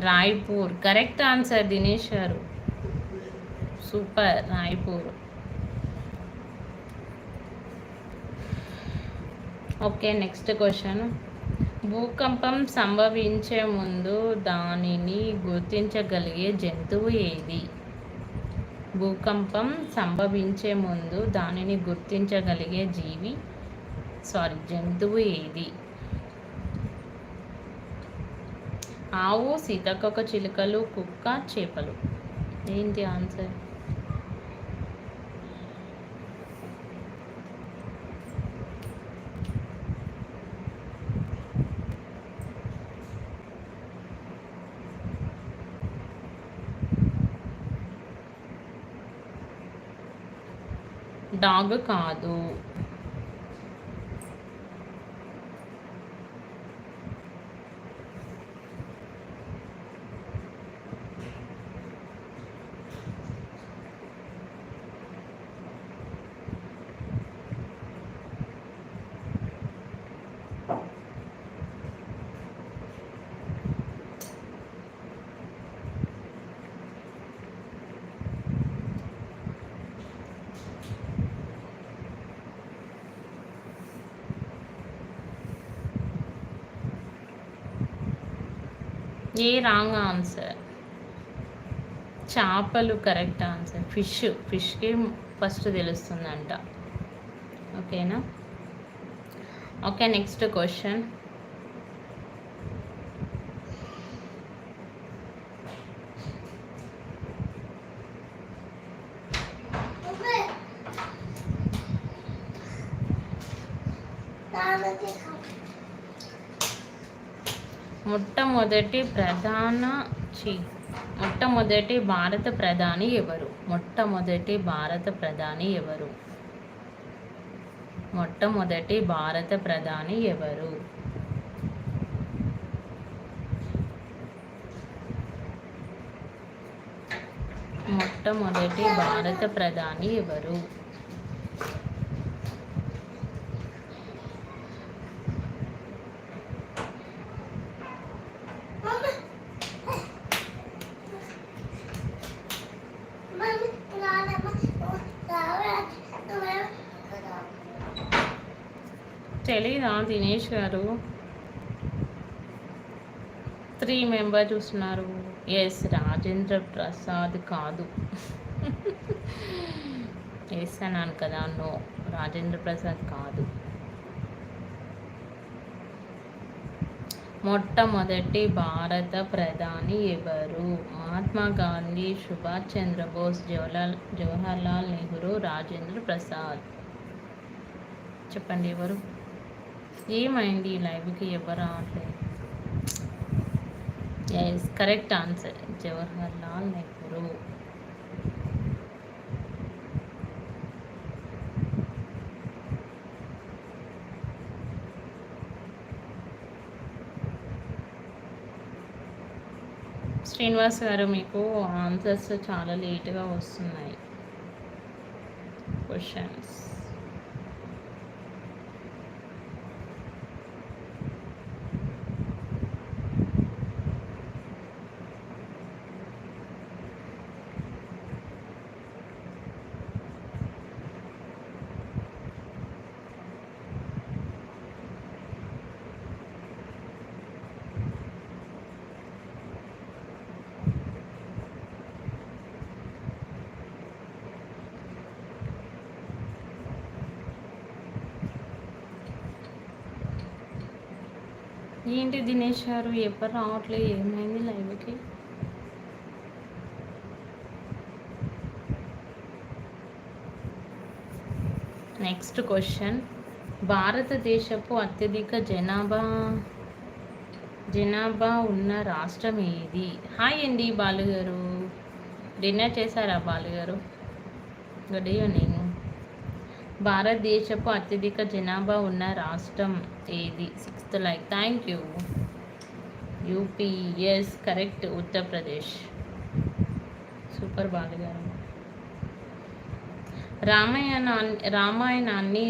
Raipur correct answer Dinesh గారు. Super, Raipur. Okay, next question. భూకంపం సంభవించే ముందు దానిని గుర్తించగలిగే జంతువు ఏది? భూకంపం సంభవించే ముందు దానిని గుర్తించగలిగే జంతువు ఏది? ఆవు, సీతాకోక చిలుకలు, కుక్క, చేపలు. ఏంటి ఆన్సర్? డాగ్ కాదు. ఏ రాంగ్ ఆన్సర్? చేపలు కరెక్ట్ ఆన్సర్. ఫిష్కి ఫస్ట్ తెలుస్తుందంట. ఓకేనా? Okay, next question. మొట్టమొదటి భారత ప్రధాని ఎవరు? మొట్టమొదటి భారత ప్రధాని ఎవరు? మొట్టమొదటి భారత ప్రధాని ఎవరు? మొట్టమొదటి భారత ప్రధాని ఎవరు? తెలీదా దినేష్ గారు? 3 మెంబర్ చూస్తున్నారు. ఎస్, రాజేంద్ర ప్రసాద్ కాదు. ఎస్ అన్నాను కదా. నో, రాజేంద్ర ప్రసాద్ కాదు. మొట్టమొదటి భారత ప్రధాని ఎవరు? మహాత్మా గాంధీ, సుభాష్ చంద్రబోస్, జవహర్లాల్ నెహ్రూ, రాజేంద్ర ప్రసాద్. చెప్పండి ఎవరు? ఏమైంది లైవ్కి ఎవరు రావట్లేదు? Yes, correct answer Jawaharlal Nehru. Srinivas garu, మీకు ఆన్సర్స్ చాలా లేట్గా వస్తున్నాయి క్వశ్చన్స్. ఏంటి దినేష్ గారు ఎప్పుడు రావట్లేదు? ఏమైంది లైవ్కి? Next question. భారతదేశపు అత్యధిక జనాభా ఉన్న రాష్ట్రం ఏది? హాయ్ అండి బాలుగారు, డిన్నర్ చేశారా బాలుగారు? Good evening. భారతదేశపు అత్యధిక జనాభా ఉన్న రాష్ట్రం ఏది? 6th like. Thank you. UP. Yes, correct, Uttar Pradesh. Super బాలుగారు. రామాయణాన్ని